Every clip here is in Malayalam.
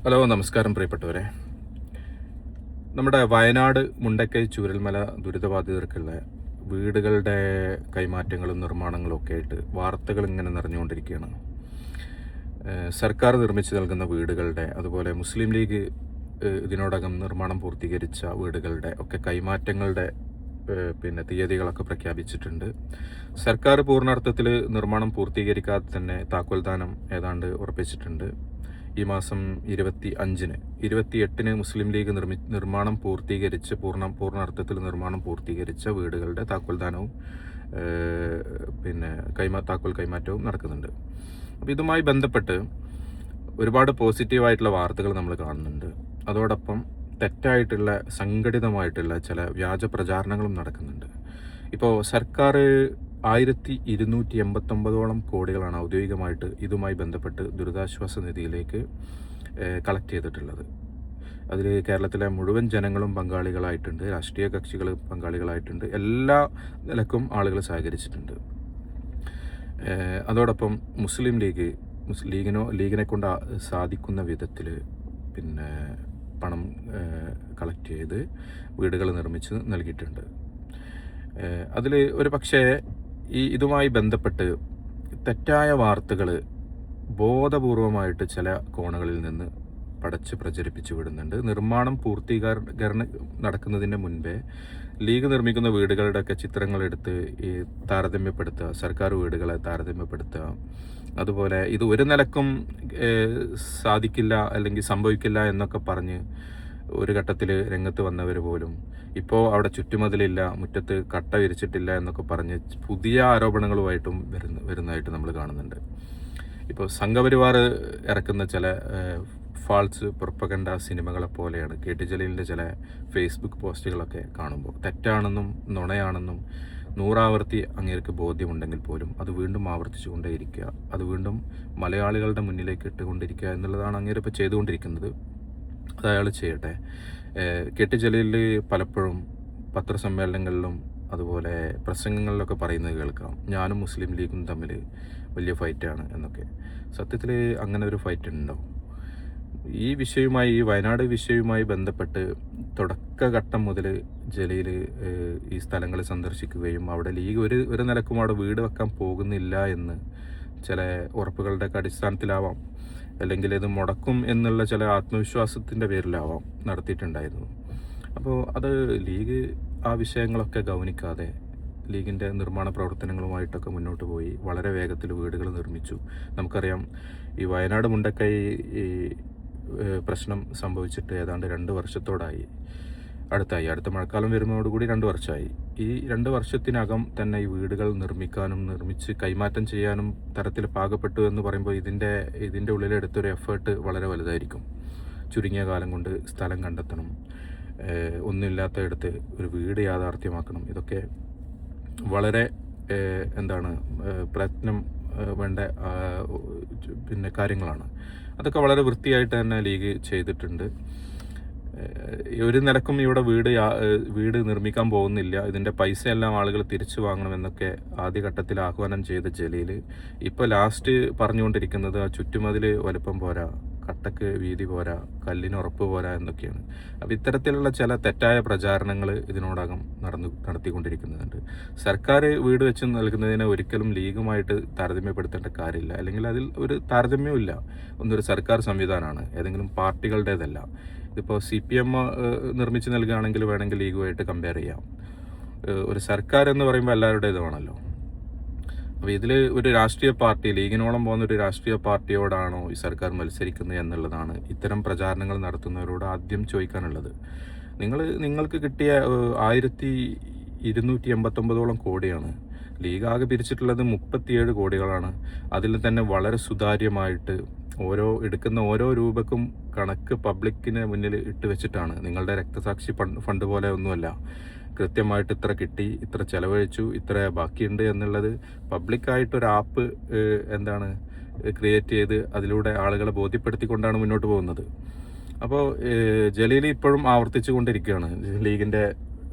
ഹലോ, നമസ്കാരം പ്രിയപ്പെട്ടവരെ. നമ്മുടെ വയനാട് മുണ്ടക്കൈ ചൂരൽമല ദുരിതബാധിതർക്കുള്ള വീടുകളുടെ കൈമാറ്റങ്ങളും നിർമ്മാണങ്ങളും ഒക്കെ ആയിട്ട് വാർത്തകൾ ഇങ്ങനെ നിറഞ്ഞുകൊണ്ടിരിക്കുകയാണ്. സർക്കാർ നിർമ്മിച്ചു നൽകുന്ന വീടുകളുടെ, അതുപോലെ മുസ്ലിം ലീഗ് ഇതിനോടകം നിർമ്മാണം പൂർത്തീകരിച്ച വീടുകളുടെ ഒക്കെ കൈമാറ്റങ്ങളുടെ തീയതികളൊക്കെ പ്രഖ്യാപിച്ചിട്ടുണ്ട്. സർക്കാർ പൂർണ്ണാർത്ഥത്തിൽ നിർമ്മാണം പൂർത്തീകരിക്കാതെ തന്നെ താക്കോൽദാനം ഏതാണ്ട് ഉറപ്പിച്ചിട്ടുണ്ട്. ഈ മാസം 28-ന് മുസ്ലിം ലീഗ് നിർമ്മാണം പൂർത്തീകരിച്ച് പൂർണ്ണാർത്ഥത്തിൽ നിർമ്മാണം പൂർത്തീകരിച്ച വീടുകളുടെ താക്കോൽദാനവും താക്കോൽ കൈമാറ്റവും നടക്കുന്നുണ്ട്. അപ്പോൾ ഇതുമായി ബന്ധപ്പെട്ട് ഒരുപാട് പോസിറ്റീവായിട്ടുള്ള വാർത്തകൾ നമ്മൾ കാണുന്നുണ്ട്. അതോടൊപ്പം തെറ്റായിട്ടുള്ള സംഘടിതമായിട്ടുള്ള ചില വ്യാജ പ്രചാരണങ്ങളും നടക്കുന്നുണ്ട്. ഇപ്പോൾ സർക്കാർ 1289 കോടികളാണ് ഔദ്യോഗികമായിട്ട് ഇതുമായി ബന്ധപ്പെട്ട് ദുരിതാശ്വാസ നിധിയിലേക്ക് കളക്ട് ചെയ്തിട്ടുള്ളത്. അതിൽ കേരളത്തിലെ മുഴുവൻ ജനങ്ങളും പങ്കാളികളായിട്ടുണ്ട്, രാഷ്ട്രീയ കക്ഷികൾ പങ്കാളികളായിട്ടുണ്ട്, എല്ലാ നിലക്കും ആളുകൾ സഹകരിച്ചിട്ടുണ്ട്. അതോടൊപ്പം മുസ്ലിം ലീഗിനെ കൊണ്ട് സാധിക്കുന്ന വിധത്തിൽ പണം കളക്ട് ചെയ്ത് വീടുകൾ നിർമ്മിച്ച് നൽകിയിട്ടുണ്ട്. അതിൽ ഒരു പക്ഷേ ഇതുമായി ബന്ധപ്പെട്ട് തെറ്റായ വാർത്തകൾ ബോധപൂർവമായിട്ട് ചില കോണുകളിൽ നിന്ന് പടച്ച് പ്രചരിപ്പിച്ചു വിടുന്നുണ്ട്. നിർമ്മാണം പൂർത്തീകരണം നടക്കുന്നതിന് മുൻപേ ലീഗ് നിർമ്മിക്കുന്ന വീടുകളുടെയൊക്കെ ചിത്രങ്ങളെടുത്ത് താരതമ്യപ്പെടുത്തുക, സർക്കാർ വീടുകളെ താരതമ്യപ്പെടുത്തുക. അതുപോലെ ഇത് ഒരു നിലക്കും സാധിക്കില്ല അല്ലെങ്കിൽ സംഭവിക്കില്ല എന്നൊക്കെ പറഞ്ഞ് ഒരു ഘട്ടത്തിൽ രംഗത്ത് വന്നവർ പോലും ഇപ്പോൾ അവിടെ ചുറ്റുമതിലില്ല, മുറ്റത്ത് കട്ട വിരിച്ചിട്ടില്ല എന്നൊക്കെ പറഞ്ഞ് പുതിയ ആരോപണങ്ങളുമായിട്ടും വരുന്നതായിട്ട് നമ്മൾ കാണുന്നുണ്ട്. ഇപ്പോൾ സംഘപരിവാർ ഇറക്കുന്ന ചില ഫാൾസ് പ്രൊപ്പഗണ്ട സിനിമകളെ പോലെയാണ് KT ജലീലിൻ്റെ ചില ഫേസ്ബുക്ക് പോസ്റ്റുകളൊക്കെ കാണുമ്പോൾ തെറ്റാണെന്നും നുണയാണെന്നും 100 ആവർത്തി അങ്ങേർക്ക് ബോധ്യമുണ്ടെങ്കിൽ പോലും അത് വീണ്ടും ആവർത്തിച്ചു കൊണ്ടേയിരിക്കുക, അത് വീണ്ടും മലയാളികളുടെ മുന്നിലേക്ക് ഇട്ടുകൊണ്ടിരിക്കുക എന്നുള്ളതാണ് അങ്ങേര് ഇപ്പോൾ ചെയ്തുകൊണ്ടിരിക്കുന്നത്. അത് അയാൾ ചെയ്യട്ടെ. KT ജലീൽ പലപ്പോഴും പത്രസമ്മേളനങ്ങളിലും അതുപോലെ പ്രസംഗങ്ങളിലൊക്കെ പറയുന്നത് കേൾക്കാം, ഞാനും മുസ്ലിം ലീഗും തമ്മിൽ വലിയ ഫൈറ്റാണ് എന്നൊക്കെ. സത്യത്തിൽ അങ്ങനെ ഒരു ഫൈറ്റ് ഉണ്ടോ? ഈ വയനാട് വിഷയവുമായി ബന്ധപ്പെട്ട് തുടക്കഘട്ടം മുതൽ ജലീൽ ഈ സ്ഥലങ്ങൾ സന്ദർശിക്കുകയും അവിടെ ലീഗ് ഒരു നിലക്കും അവിടെ വീട് വെക്കാൻ പോകുന്നില്ല എന്ന് ചില ഉറപ്പുകളുടെ അടിസ്ഥാനത്തിലാവാം, അല്ലെങ്കിൽ ഇത് മുടക്കും എന്നുള്ള ചില ആത്മവിശ്വാസത്തിൻ്റെ പേരിലാവാം നടത്തിയിട്ടുണ്ടായിരുന്നു. അപ്പോൾ അത് ലീഗ് ആ വിഷയങ്ങളൊക്കെ ഗൗനിക്കാതെ ലീഗിൻ്റെ നിർമ്മാണ പ്രവർത്തനങ്ങളുമായിട്ടൊക്കെ മുന്നോട്ട് പോയി വളരെ വേഗത്തിൽ വീടുകൾ നിർമ്മിച്ചു. നമുക്കറിയാം, ഈ വയനാട് മുണ്ടക്കൈ പ്രശ്നം സംഭവിച്ചിട്ട് ഏതാണ്ട് 2 വർഷത്തോടായി, അടുത്ത മഴക്കാലം വരുന്നതോടുകൂടി 2 വർഷമായി. ഈ 2 വർഷത്തിനകം തന്നെ ഈ വീടുകൾ നിർമ്മിക്കാനും നിർമ്മിച്ച് കൈമാറ്റം ചെയ്യാനും തരത്തിൽ പാകപ്പെട്ടു എന്ന് പറയുമ്പോൾ ഇതിൻ്റെ ഉള്ളിലെടുത്തൊരു എഫേർട്ട് വളരെ വലുതായിരിക്കും. ചുരുങ്ങിയ കാലം കൊണ്ട് സ്ഥലം കണ്ടെത്തണം, ഒന്നുമില്ലാത്തയിടത്ത് ഒരു വീട് യാഥാർത്ഥ്യമാക്കണം. ഇതൊക്കെ വളരെ പ്രയത്നം വേണ്ട കാര്യങ്ങളാണ്. അതൊക്കെ വളരെ വൃത്തിയായിട്ട് തന്നെ ലീഗ് ചെയ്തിട്ടുണ്ട്. ഒരു നിലക്കും ഇവിടെ വീട് നിർമ്മിക്കാൻ പോകുന്നില്ല, ഇതിൻ്റെ പൈസയെല്ലാം ആളുകൾ തിരിച്ചു വാങ്ങണമെന്നൊക്കെ ആദ്യഘട്ടത്തിൽ ആഹ്വാനം ചെയ്ത ജലീൽ ഇപ്പോൾ ലാസ്റ്റ് പറഞ്ഞുകൊണ്ടിരിക്കുന്നത് ആ ചുറ്റുമതിൽ വലുപ്പം പോരാ, കട്ടക്ക് വീതി പോരാ, കല്ലിന് ഉറപ്പ് പോരാ എന്നൊക്കെയാണ്. അപ്പോൾ ഇത്തരത്തിലുള്ള ചില തെറ്റായ പ്രചാരണങ്ങൾ ഇതിനോടകം നടത്തിക്കൊണ്ടിരിക്കുന്നുണ്ട്. സർക്കാർ വീട് വെച്ച് നൽകുന്നതിനെ ഒരിക്കലും ലീഗുമായിട്ട് താരതമ്യപ്പെടുത്തേണ്ട കാര്യമില്ല, അല്ലെങ്കിൽ അതിൽ ഒരു താരതമ്യമില്ല. ഒന്നൊരു സർക്കാർ സംവിധാനമാണ്, ഏതെങ്കിലും പാർട്ടികളുടേതല്ല. ഇതിപ്പോൾ CPM നിർമ്മിച്ച് നൽകുകയാണെങ്കിൽ വേണമെങ്കിൽ ലീഗുമായിട്ട് കമ്പയർ ചെയ്യാം. ഒരു സർക്കാർ എന്ന് പറയുമ്പോൾ എല്ലാവരുടേതുമാണല്ലോ. അപ്പോൾ ഇതിൽ ഒരു രാഷ്ട്രീയ പാർട്ടി, ലീഗിനോളം പോകുന്ന ഒരു രാഷ്ട്രീയ പാർട്ടിയോടാണോ ഈ സർക്കാർ മത്സരിക്കുന്നത് എന്നുള്ളതാണ് ഇത്തരം പ്രചാരണങ്ങൾ നടത്തുന്നവരോട് ആദ്യം ചോദിക്കാനുള്ളത്. നിങ്ങൾക്ക് കിട്ടിയ 1289 കോടിയാണ്. ലീഗ് ആകെ പിരിച്ചിട്ടുള്ളത് 37 കോടികളാണ്. അതിൽ തന്നെ വളരെ സുതാര്യമായിട്ട് എടുക്കുന്ന ഓരോ രൂപക്കും കണക്ക് പബ്ലിക്കിന് മുന്നിൽ ഇട്ട് വെച്ചിട്ടാണ്. നിങ്ങളുടെ രക്തസാക്ഷി ഫണ്ട് പോലെ ഒന്നുമല്ല. കൃത്യമായിട്ട് ഇത്ര കിട്ടി, ഇത്ര ചെലവഴിച്ചു, ഇത്ര ബാക്കിയുണ്ട് എന്നുള്ളത് പബ്ലിക്കായിട്ടൊരു ആപ്പ് ക്രിയേറ്റ് ചെയ്ത് അതിലൂടെ ആളുകളെ ബോധ്യപ്പെടുത്തിക്കൊണ്ടാണ് മുന്നോട്ട് പോകുന്നത്. അപ്പോൾ ജലീൽ ഇപ്പോഴും ആവർത്തിച്ചു കൊണ്ടിരിക്കുകയാണ്, ലീഗിൻ്റെ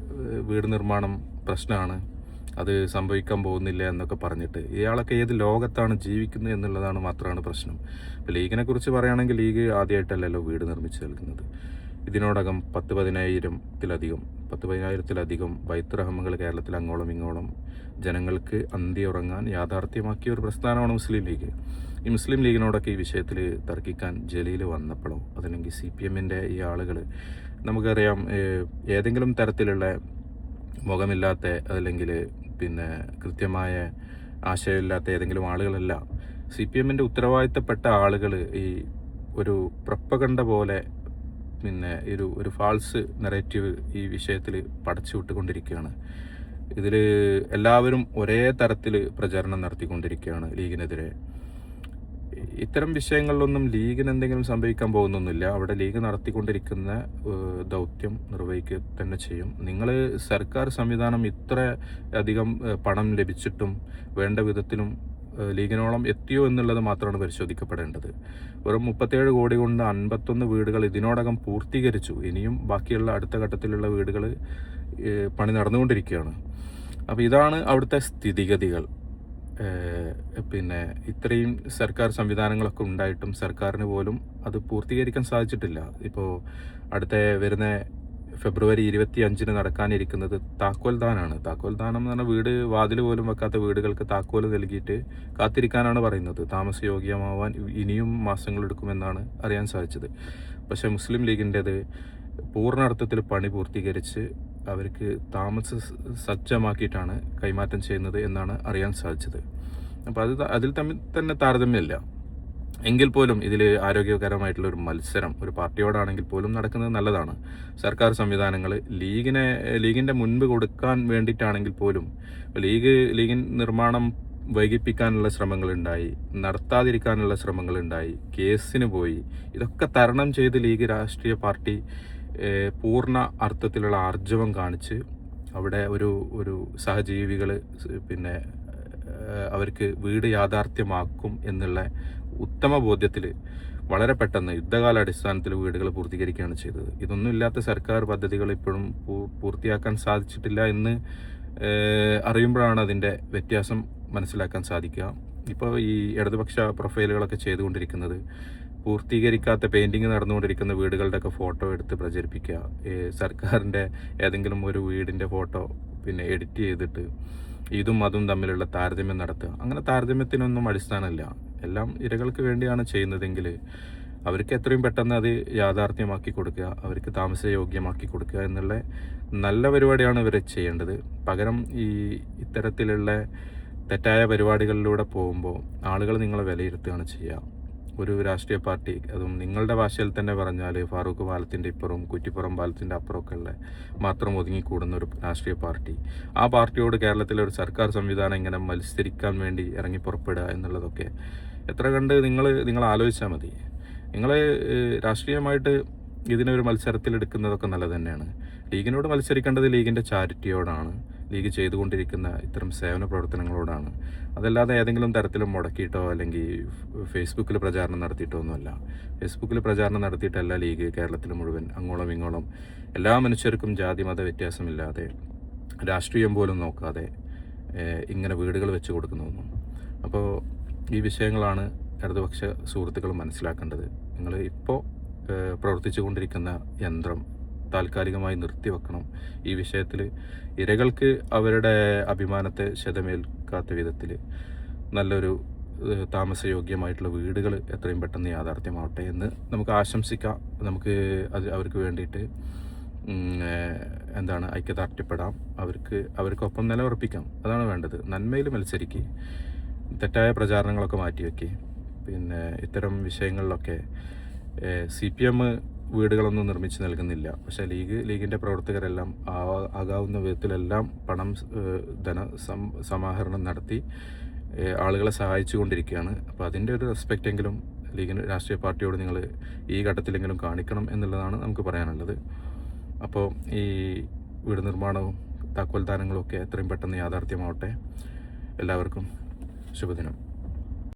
വീട് നിർമ്മാണം പ്രശ്നമാണ്, അത് സംഭവിക്കാൻ പോകുന്നില്ല എന്നൊക്കെ പറഞ്ഞിട്ട്. ഇയാളൊക്കെ ഏത് ലോകത്താണ് ജീവിക്കുന്നത് എന്നുള്ളതാണ് മാത്രമാണ് പ്രശ്നം. ഇപ്പോൾ ലീഗിനെ കുറിച്ച് പറയുകയാണെങ്കിൽ ലീഗ് ആദ്യമായിട്ടല്ലല്ലോ വീട് നിർമ്മിച്ച് നൽകുന്നത്. ഇതിനോടകം 10,000-ത്തിലധികം ബൈത്ത് റഹ്മുകൾ കേരളത്തിൽ അങ്ങോളം ഇങ്ങോളം ജനങ്ങൾക്ക് അന്തി ഉറങ്ങാൻ യാഥാർത്ഥ്യമാക്കിയ ഒരു പ്രസ്ഥാനമാണ് മുസ്ലിം ലീഗ്. ഈ മുസ്ലിം ലീഗിനോടൊക്കെ ഈ വിഷയത്തിൽ തർക്കിക്കാൻ ജലീൽ വന്നപ്പോഴോ അതല്ലെങ്കിൽ CPM-ൻ്റെ ഈ ആളുകൾ, നമുക്കറിയാം, ഏതെങ്കിലും തരത്തിലുള്ള മുഖമില്ലാത്ത അല്ലെങ്കിൽ പിന്നെ കൃത്യമായ ആശയമില്ലാത്ത ഏതെങ്കിലും ആളുകളല്ല. CPM-ൻ്റെ ഉത്തരവാദിത്തപ്പെട്ട ആളുകൾ ഈ ഒരു പ്രപ്പകണ്ട പോലെ പിന്നെ ഒരു ഫാൾസ് നെറേറ്റീവ് ഈ വിഷയത്തിൽ പടച്ചു വിട്ടുകൊണ്ടിരിക്കുകയാണ്. ഇതിൽ എല്ലാവരും ഒരേ തരത്തിൽ പ്രചാരണം നടത്തിക്കൊണ്ടിരിക്കുകയാണ് ലീഗിനെതിരെ. ഇത്തരം വിഷയങ്ങളിലൊന്നും ലീഗിന് എന്തെങ്കിലും സംഭവിക്കാൻ പോകുന്നൊന്നുമില്ല. അവിടെ ലീഗ് നടത്തിക്കൊണ്ടിരിക്കുന്ന ദൗത്യം നിർവഹിക്കുക തന്നെ ചെയ്യും. നിങ്ങൾ സർക്കാർ സംവിധാനം ഇത്ര അധികം പണം ലഭിച്ചിട്ടും വേണ്ട വിധത്തിലും ലീഗിനോളം എത്തിയോ എന്നുള്ളത് മാത്രമാണ് പരിശോധിക്കപ്പെടേണ്ടത്. വെറും 37 കോടി കൊണ്ട് 51 വീടുകൾ ഇതിനോടകം പൂർത്തീകരിച്ചു. ഇനിയും ബാക്കിയുള്ള അടുത്ത ഘട്ടത്തിലുള്ള വീടുകൾ പണി നടന്നുകൊണ്ടിരിക്കുകയാണ്. അപ്പോൾ ഇതാണ് അവിടുത്തെ സ്ഥിതിഗതികൾ. പിന്നെ ഇത്രയും സർക്കാർ സംവിധാനങ്ങളൊക്കെ ഉണ്ടായിട്ടും സർക്കാരിന് പോലും അത് പൂർത്തീകരിക്കാൻ സാധിച്ചിട്ടില്ല. ഇപ്പോൾ അടുത്ത വരുന്ന ഫെബ്രുവരി 25-ന് നടക്കാനിരിക്കുന്നത് താക്കോൽദാനാണ്. താക്കോൽദാനം എന്ന് പറഞ്ഞാൽ വീട് വാതിൽ പോലും വെക്കാത്ത വീടുകൾക്ക് താക്കോൽ നൽകിയിട്ട് കാത്തിരിക്കാനാണ് പറയുന്നത്. താമസയോഗ്യമാവാൻ ഇനിയും മാസങ്ങളെടുക്കുമെന്നാണ് അറിയാൻ സാധിച്ചത്. പക്ഷേ മുസ്ലിം ലീഗിൻ്റേത് പൂർണ്ണാർത്ഥത്തിൽ പണി പൂർത്തീകരിച്ച് അവർക്ക് സജ്ജമാക്കിയിട്ടാണ് കൈമാറ്റം ചെയ്യുന്നത് എന്നാണ് അറിയാൻ സാധിച്ചത്. അപ്പോൾ അതിൽ തമ്മിൽ തന്നെ താരതമ്യമില്ല. എങ്കിൽ പോലും ഇതിൽ ആരോഗ്യകരമായിട്ടുള്ള ഒരു മത്സരം ഒരു പാർട്ടിയോടാണെങ്കിൽ പോലും നടക്കുന്നത് നല്ലതാണ്. സർക്കാർ സംവിധാനങ്ങൾ ലീഗിൻ്റെ മുൻപ് കൊടുക്കാൻ വേണ്ടിയിട്ടാണെങ്കിൽ പോലും ലീഗിൻ നിർമ്മാണം വൈകിപ്പിക്കാനുള്ള ശ്രമങ്ങളുണ്ടായി, നടത്താതിരിക്കാനുള്ള ശ്രമങ്ങളുണ്ടായി, കേസിന് പോയി. ഇതൊക്കെ തരണം ചെയ്ത് ലീഗ് രാഷ്ട്രീയ പാർട്ടി പൂർണ്ണ അർത്ഥത്തിലുള്ള ആർജവം കാണിച്ച് അവിടെ ഒരു സഹജീവികൾ പിന്നെ അവർക്ക് വീട് യാഥാർത്ഥ്യമാക്കും എന്നുള്ള ഉത്തമ ബോധ്യത്തിൽ വളരെ പെട്ടെന്ന് യുദ്ധകാലാടിസ്ഥാനത്തിൽ വീടുകൾ പൂർത്തീകരിക്കുകയാണ് ചെയ്തത്. ഇതൊന്നും ഇല്ലാത്ത സർക്കാർ പദ്ധതികൾ ഇപ്പോഴും പൂർത്തിയാക്കാൻ സാധിച്ചിട്ടില്ല എന്ന് അറിയുമ്പോഴാണ് അതിൻ്റെ വ്യത്യാസം മനസ്സിലാക്കാൻ സാധിക്കുക. ഇപ്പോൾ ഈ ഇടതുപക്ഷ പ്രൊഫൈലുകളൊക്കെ ചെയ്തുകൊണ്ടിരിക്കുന്നത് പൂർത്തീകരിക്കാത്ത പെയിൻറ്റിങ് നടന്നുകൊണ്ടിരിക്കുന്ന വീടുകളുടെയൊക്കെ ഫോട്ടോ എടുത്ത് പ്രചരിപ്പിക്കുക, സർക്കാരിൻ്റെ ഏതെങ്കിലും ഒരു വീടിൻ്റെ ഫോട്ടോ പിന്നെ എഡിറ്റ് ചെയ്തിട്ട് ഇതും അതും തമ്മിലുള്ള താരതമ്യം നടത്തുക. അങ്ങനെ താരതമ്യത്തിനൊന്നും അടിസ്ഥാനമില്ല. എല്ലാം ഇരകൾക്ക് വേണ്ടിയാണ് ചെയ്യുന്നതെങ്കിൽ അവർക്ക് എത്രയും പെട്ടെന്ന് അത് യാഥാർത്ഥ്യമാക്കി കൊടുക്കുക, അവർക്ക് താമസയോഗ്യമാക്കി കൊടുക്കുക എന്നുള്ള നല്ല പരിപാടിയാണ് ഇവർ ചെയ്യേണ്ടത്. പകരം ഇത്തരത്തിലുള്ള തെറ്റായ പരിപാടികളിലൂടെ പോകുമ്പോൾ ആളുകൾ നിങ്ങളെ വിലയിരുത്തുകയാണ് ചെയ്യുക. ഒരു രാഷ്ട്രീയ പാർട്ടി, അതും നിങ്ങളുടെ ഭാഷയിൽ തന്നെ പറഞ്ഞാൽ ഫാറൂഖ് പാലത്തിൻ്റെ ഇപ്പുറവും കുറ്റിപ്പുറം പാലത്തിൻ്റെ അപ്പുറമൊക്കെ ഉള്ള മാത്രം ഒതുങ്ങിക്കൂടുന്ന ഒരു രാഷ്ട്രീയ പാർട്ടി, ആ പാർട്ടിയോട് കേരളത്തിലെ ഒരു സർക്കാർ സംവിധാനം ഇങ്ങനെ മത്സരിക്കാൻ വേണ്ടി ഇറങ്ങി പുറപ്പെടുക എന്നുള്ളതൊക്കെ എത്ര കണ്ട് നിങ്ങൾ ആലോചിച്ചാൽ മതി. നിങ്ങൾ രാഷ്ട്രീയമായിട്ട് ഇതിനൊരു മത്സരത്തിലെടുക്കുന്നതൊക്കെ നല്ലത് തന്നെയാണ്. ലീഗിനോട് മത്സരിക്കേണ്ടത് ലീഗിൻ്റെ ചാരിറ്റിയോടാണ്, ലീഗ് ചെയ്തുകൊണ്ടിരിക്കുന്ന ഇത്തരം സേവന പ്രവർത്തനങ്ങളോടാണ്. അതല്ലാതെ ഏതെങ്കിലും തരത്തിലും മുടക്കിയിട്ടോ അല്ലെങ്കിൽ ഫേസ്ബുക്കിൽ പ്രചാരണം നടത്തിയിട്ടോ ഒന്നുമല്ല. ഫേസ്ബുക്കിൽ പ്രചാരണം നടത്തിയിട്ടല്ല ലീഗ് കേരളത്തിൽ മുഴുവൻ അങ്ങോളം ഇങ്ങോളം എല്ലാ മനുഷ്യർക്കും ജാതി മത വ്യത്യാസമില്ലാതെ രാഷ്ട്രീയം പോലും നോക്കാതെ ഇങ്ങനെ വീടുകൾ വെച്ച് കൊടുക്കുന്നതൊന്നും. അപ്പോൾ ഈ വിഷയങ്ങളാണ് ഇടതുപക്ഷ സുഹൃത്തുക്കൾ മനസ്സിലാക്കേണ്ടത്. നിങ്ങൾ ഇപ്പോൾ പ്രവർത്തിച്ചു കൊണ്ടിരിക്കുന്ന യന്ത്രം താൽക്കാലികമായി നിർത്തിവെക്കണം. ഈ വിഷയത്തിൽ ഇരകൾക്ക് അവരുടെ അഭിമാനത്തെ ക്ഷതമേൽക്കാത്ത വിധത്തിൽ നല്ലൊരു താമസയോഗ്യമായിട്ടുള്ള വീടുകൾ എത്രയും പെട്ടെന്ന് യാഥാർത്ഥ്യമാവട്ടെ എന്ന് നമുക്ക് ആശംസിക്കാം. നമുക്ക് അവർക്ക് വേണ്ടിയിട്ട് ഐക്യദാർഢ്യപ്പെടാം, അവർക്കൊപ്പം നിലയുറപ്പിക്കാം. അതാണ് വേണ്ടത്. നന്മയിൽ മത്സരിക്കുക, തെറ്റായ പ്രചാരണങ്ങളൊക്കെ മാറ്റിവെക്കുക. പിന്നെ ഇത്തരം വിഷയങ്ങളിലൊക്കെ CPM വീടുകളൊന്നും നിർമ്മിച്ച് നൽകുന്നില്ല. പക്ഷേ ലീഗിൻ്റെ പ്രവർത്തകരെല്ലാം ആകാവുന്ന വിധത്തിലെല്ലാം പണം സമാഹരണം നടത്തി ആളുകളെ സഹായിച്ചു കൊണ്ടിരിക്കുകയാണ്. അപ്പോൾ അതിൻ്റെ ഒരു റെസ്പെക്റ്റെങ്കിലും ലീഗിന് രാഷ്ട്രീയ പാർട്ടിയോട് നിങ്ങൾ ഈ ഘട്ടത്തിലെങ്കിലും കാണിക്കണം എന്നുള്ളതാണ് നമുക്ക് പറയാനുള്ളത്. അപ്പോൾ ഈ വീട് നിർമ്മാണവും താക്കോൽദാനങ്ങളും ഒക്കെ എത്രയും പെട്ടെന്ന് യാഥാർത്ഥ്യമാവട്ടെ. എല്ലാവർക്കും ശുഭദിനം.